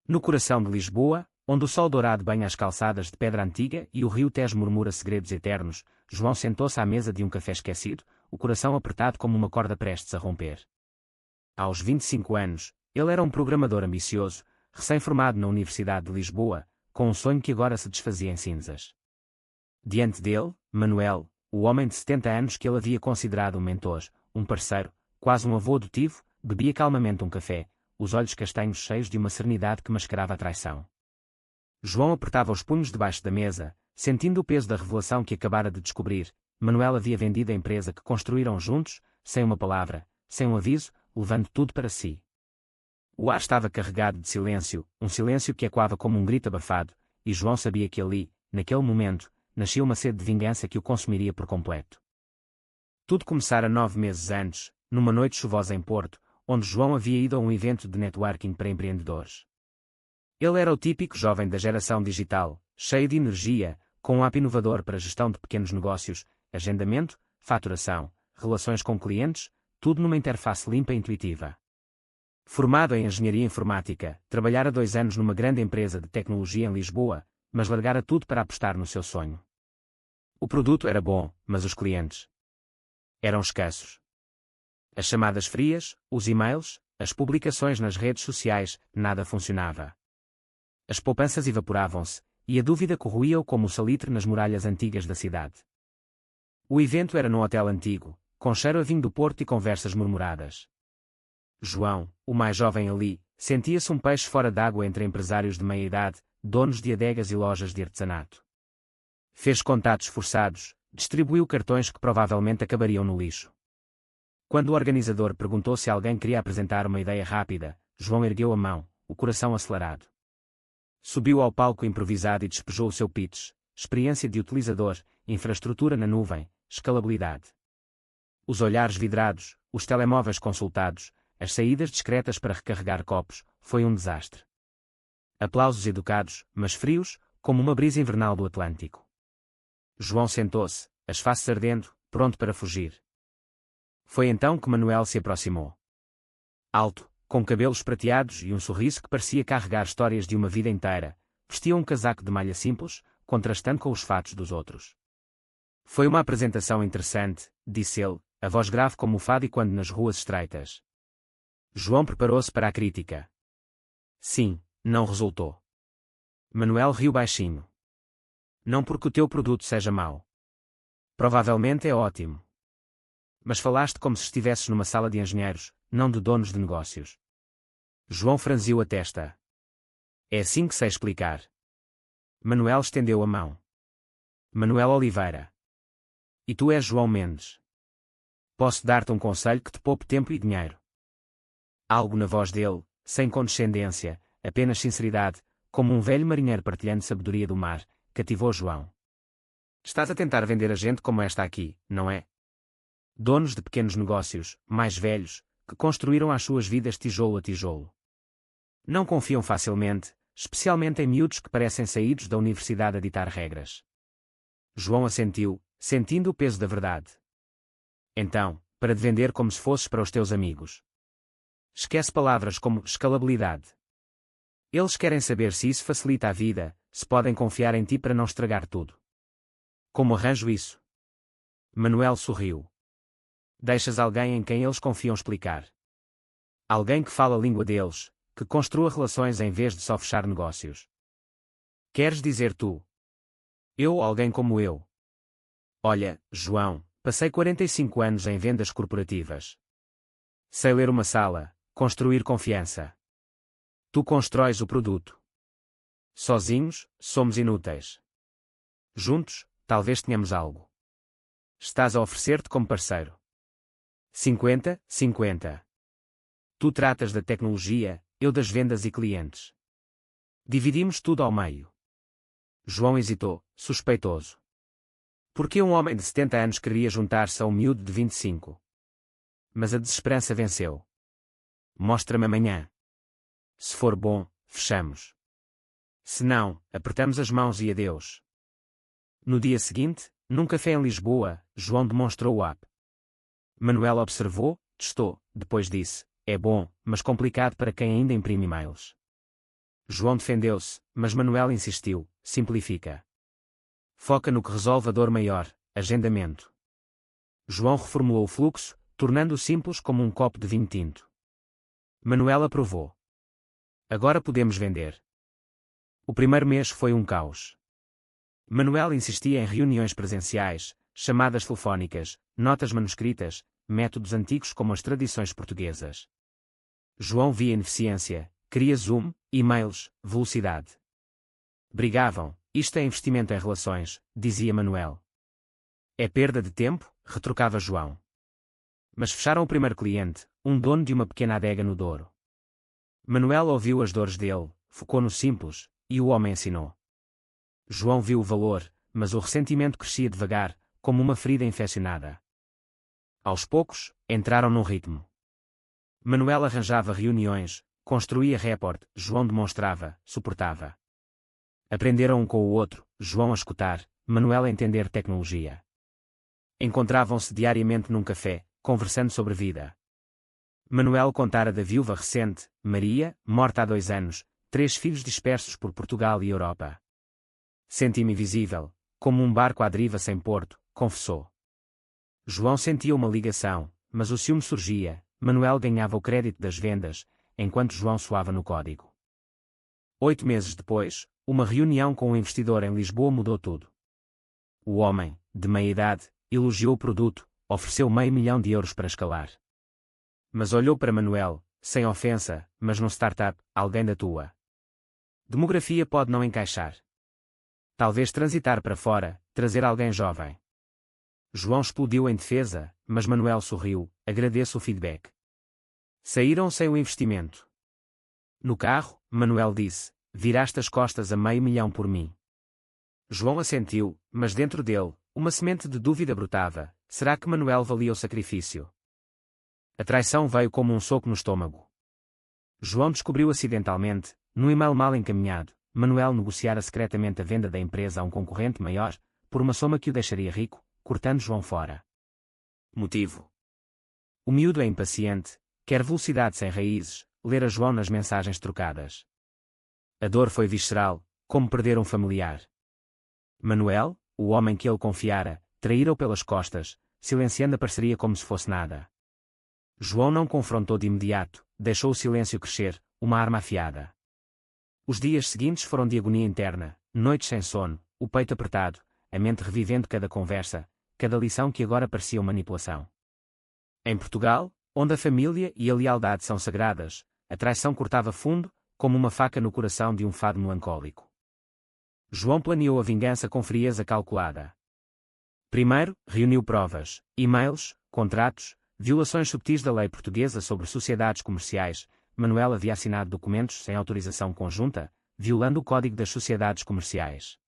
No coração de Lisboa, onde o sol dourado banha as calçadas de pedra antiga e o rio Tejo murmura segredos eternos, João sentou-se à mesa de um café esquecido, o coração apertado como uma corda prestes a romper. Aos 25 anos, ele era um programador ambicioso, recém-formado na Universidade de Lisboa, com um sonho que agora se desfazia em cinzas. Diante dele, Manuel, o homem de 70 anos que ele havia considerado um mentor, um parceiro, quase um avô adotivo, bebia calmamente um café, os olhos castanhos cheios de uma serenidade que mascarava a traição. João apertava os punhos debaixo da mesa, sentindo o peso da revelação que acabara de descobrir. Manuel havia vendido a empresa que construíram juntos, sem uma palavra, sem um aviso, levando tudo para si. O ar estava carregado de silêncio, um silêncio que ecoava como um grito abafado, e João sabia que ali, naquele momento, nascia uma sede de vingança que o consumiria por completo. Tudo começara 9 meses antes, numa noite chuvosa em Porto, onde João havia ido a um evento de networking para empreendedores. Ele era o típico jovem da geração digital, cheio de energia, com um app inovador para a gestão de pequenos negócios, agendamento, faturação, relações com clientes, tudo numa interface limpa e intuitiva. Formado em engenharia informática, trabalhara 2 anos numa grande empresa de tecnologia em Lisboa, mas largara tudo para apostar no seu sonho. O produto era bom, mas os clientes eram escassos. As chamadas frias, os e-mails, as publicações nas redes sociais, nada funcionava. As poupanças evaporavam-se, e a dúvida corroía-o como o salitre nas muralhas antigas da cidade. O evento era num hotel antigo, com cheiro a vinho do Porto e conversas murmuradas. João, o mais jovem ali, sentia-se um peixe fora d'água entre empresários de meia-idade, donos de adegas e lojas de artesanato. Fez contatos forçados, distribuiu cartões que provavelmente acabariam no lixo. Quando o organizador perguntou se alguém queria apresentar uma ideia rápida, João ergueu a mão, o coração acelerado. Subiu ao palco improvisado e despejou o seu pitch: experiência de utilizador, infraestrutura na nuvem, escalabilidade. Os olhares vidrados, os telemóveis consultados, as saídas discretas para recarregar copos, foi um desastre. Aplausos educados, mas frios, como uma brisa invernal do Atlântico. João sentou-se, as faces ardendo, pronto para fugir. Foi então que Manuel se aproximou. Alto, com cabelos prateados e um sorriso que parecia carregar histórias de uma vida inteira, vestia um casaco de malha simples, contrastando com os fatos dos outros. Foi uma apresentação interessante, disse ele, a voz grave como o fado e quando nas ruas estreitas. João preparou-se para a crítica. Sim, não resultou. Manuel riu baixinho. Não porque o teu produto seja mau. Provavelmente é ótimo. Mas falaste como se estivesses numa sala de engenheiros, não de donos de negócios. João franziu a testa. É assim que sei explicar. Manuel estendeu a mão. Manuel Oliveira. E tu és João Mendes. Posso dar-te um conselho que te poupe tempo e dinheiro. Algo na voz dele, sem condescendência, apenas sinceridade, como um velho marinheiro partilhando sabedoria do mar, cativou João. Estás a tentar vender a gente como esta aqui, não é? Donos de pequenos negócios, mais velhos, que construíram as suas vidas tijolo a tijolo. Não confiam facilmente, especialmente em miúdos que parecem saídos da universidade a ditar regras. João assentiu, sentindo o peso da verdade. Então, para te vender como se fosses para os teus amigos. Esquece palavras como escalabilidade. Eles querem saber se isso facilita a vida, se podem confiar em ti para não estragar tudo. Como arranjo isso? Manuel sorriu. Deixas alguém em quem eles confiam explicar. Alguém que fala a língua deles, que construa relações em vez de só fechar negócios. Queres dizer tu? Eu ou alguém como eu? Olha, João, passei 45 anos em vendas corporativas. Sei ler uma sala, construir confiança. Tu constróis o produto. Sozinhos, somos inúteis. Juntos, talvez tenhamos algo. Estás a oferecer-te como parceiro. 50-50. Tu tratas da tecnologia, eu das vendas e clientes. Dividimos tudo ao meio. João hesitou, suspeitoso. Por que um homem de 70 anos queria juntar-se a um miúdo de 25? Mas a desesperança venceu. Mostra-me amanhã. Se for bom, fechamos. Se não, apertamos as mãos e adeus. No dia seguinte, num café em Lisboa, João demonstrou o app. Manuel observou, testou, depois disse: é bom, mas complicado para quem ainda imprime e-mails. João defendeu-se, mas Manuel insistiu: simplifica. Foca no que resolve a dor maior, agendamento. João reformulou o fluxo, tornando-o simples como um copo de vinho tinto. Manuel aprovou. Agora podemos vender. O primeiro mês foi um caos. Manuel insistia em reuniões presenciais, chamadas telefónicas, notas manuscritas, métodos antigos como as tradições portuguesas. João via ineficiência, queria zoom, e-mails, velocidade. Brigavam: isto é investimento em relações, dizia Manuel. É perda de tempo, retrucava João. Mas fecharam o primeiro cliente, um dono de uma pequena adega no Douro. Manuel ouviu as dores dele, focou no simples, e o homem ensinou. João viu o valor, mas o ressentimento crescia devagar, como uma ferida infeccionada. Aos poucos, entraram num ritmo. Manuel arranjava reuniões, construía report, João demonstrava, suportava. Aprenderam um com o outro, João a escutar, Manuel a entender tecnologia. Encontravam-se diariamente num café, conversando sobre vida. Manuel contara da viúva recente, Maria, morta há 2 anos, 3 filhos dispersos por Portugal e Europa. Senti-me invisível, como um barco à deriva sem porto, confessou. João sentia uma ligação, mas o ciúme surgia, Manuel ganhava o crédito das vendas, enquanto João suava no código. 8 meses depois, uma reunião com um investidor em Lisboa mudou tudo. O homem, de meia-idade, elogiou o produto, ofereceu €500.000 para escalar. Mas olhou para Manuel, sem ofensa, mas num startup, alguém da tua demografia pode não encaixar. Talvez transitar para fora, trazer alguém jovem. João explodiu em defesa, mas Manuel sorriu: agradeço o feedback. Saíram sem o investimento. No carro, Manuel disse: viraste as costas a $500.000 por mim. João assentiu, mas dentro dele, uma semente de dúvida brotava: será que Manuel valia o sacrifício? A traição veio como um soco no estômago. João descobriu acidentalmente, num e-mail mal encaminhado, Manuel negociara secretamente a venda da empresa a um concorrente maior, por uma soma que o deixaria rico, cortando João fora. Motivo: o miúdo é impaciente, quer velocidade sem raízes, lera João nas mensagens trocadas. A dor foi visceral, como perder um familiar. Manuel, o homem que ele confiara, traíra-o pelas costas, silenciando a parceria como se fosse nada. João não confrontou de imediato, deixou o silêncio crescer, uma arma afiada. Os dias seguintes foram de agonia interna, noites sem sono, o peito apertado, a mente revivendo cada conversa, cada lição que agora parecia manipulação. Em Portugal, onde a família e a lealdade são sagradas, a traição cortava fundo, como uma faca no coração de um fado melancólico. João planeou a vingança com frieza calculada. Primeiro, reuniu provas, e-mails, contratos, violações subtis da lei portuguesa sobre sociedades comerciais. Manuel havia assinado documentos sem autorização conjunta, violando o Código das Sociedades Comerciais.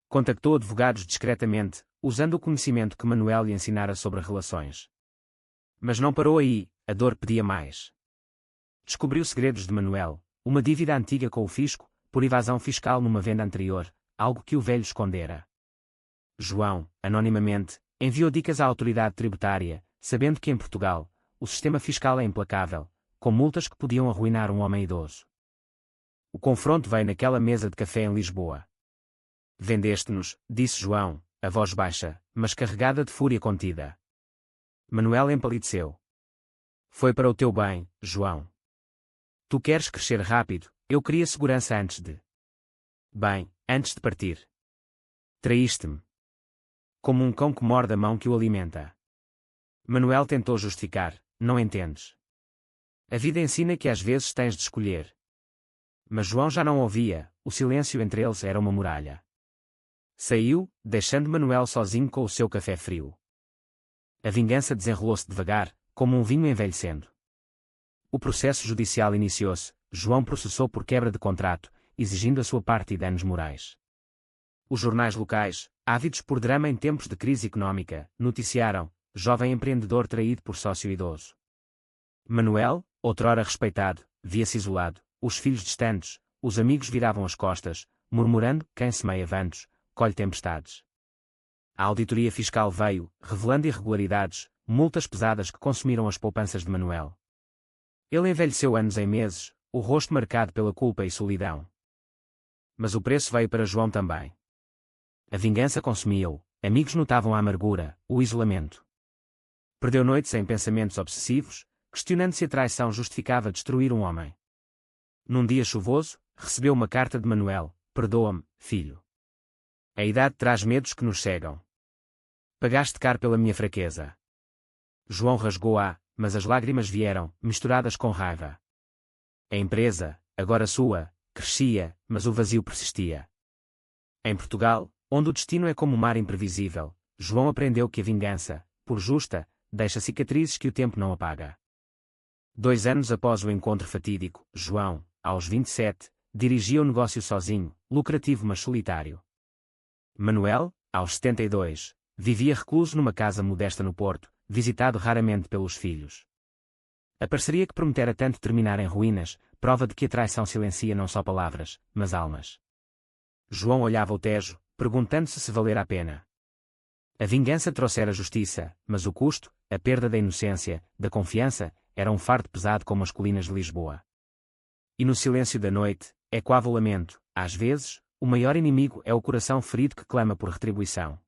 Contactou advogados discretamente, usando o conhecimento que Manuel lhe ensinara sobre relações. Mas não parou aí, a dor pedia mais. Descobriu segredos de Manuel, uma dívida antiga com o fisco, por evasão fiscal numa venda anterior, algo que o velho escondera. João, anonimamente, enviou dicas à autoridade tributária, sabendo que em Portugal, o sistema fiscal é implacável, com multas que podiam arruinar um homem idoso. O confronto veio naquela mesa de café em Lisboa. Vendeste-nos, disse João, a voz baixa, mas carregada de fúria contida. Manuel empalideceu. Foi para o teu bem, João. Tu queres crescer rápido, eu queria segurança antes de... Bem, antes de partir. Traíste-me. Como um cão que morde a mão que o alimenta. Manuel tentou justificar: não entendes. A vida ensina que às vezes tens de escolher. Mas João já não ouvia, o silêncio entre eles era uma muralha. Saiu, deixando Manuel sozinho com o seu café frio. A vingança desenrolou-se devagar, como um vinho envelhecendo. O processo judicial iniciou-se. João processou por quebra de contrato, exigindo a sua parte e danos morais. Os jornais locais, ávidos por drama em tempos de crise económica, noticiaram: jovem empreendedor traído por sócio idoso. Manuel, outrora respeitado, via-se isolado, os filhos distantes, os amigos viravam as costas, murmurando: quem semeia ventos, colhe tempestades. A auditoria fiscal veio, revelando irregularidades, multas pesadas que consumiram as poupanças de Manuel. Ele envelheceu anos em meses, o rosto marcado pela culpa e solidão. Mas o preço veio para João também. A vingança consumia-o, amigos notavam a amargura, o isolamento. Perdeu noites em pensamentos obsessivos, questionando se a traição justificava destruir um homem. Num dia chuvoso, recebeu uma carta de Manuel: "Perdoa-me, filho. A idade traz medos que nos cegam. Pagaste caro pela minha fraqueza." João rasgou-a, mas as lágrimas vieram, misturadas com raiva. A empresa, agora sua, crescia, mas o vazio persistia. Em Portugal, onde o destino é como um mar imprevisível, João aprendeu que a vingança, por justa, deixa cicatrizes que o tempo não apaga. 2 anos após o encontro fatídico, João, aos 27, dirigia o negócio sozinho, lucrativo mas solitário. Manuel, aos 72, vivia recluso numa casa modesta no Porto, visitado raramente pelos filhos. A parceria que prometera tanto terminar em ruínas, prova de que a traição silencia não só palavras, mas almas. João olhava o Tejo, perguntando-se se valera a pena. A vingança trouxera justiça, mas o custo, a perda da inocência, da confiança, era um fardo pesado como as colinas de Lisboa. E no silêncio da noite, ecoava o lamento: às vezes, o maior inimigo é o coração ferido que clama por retribuição.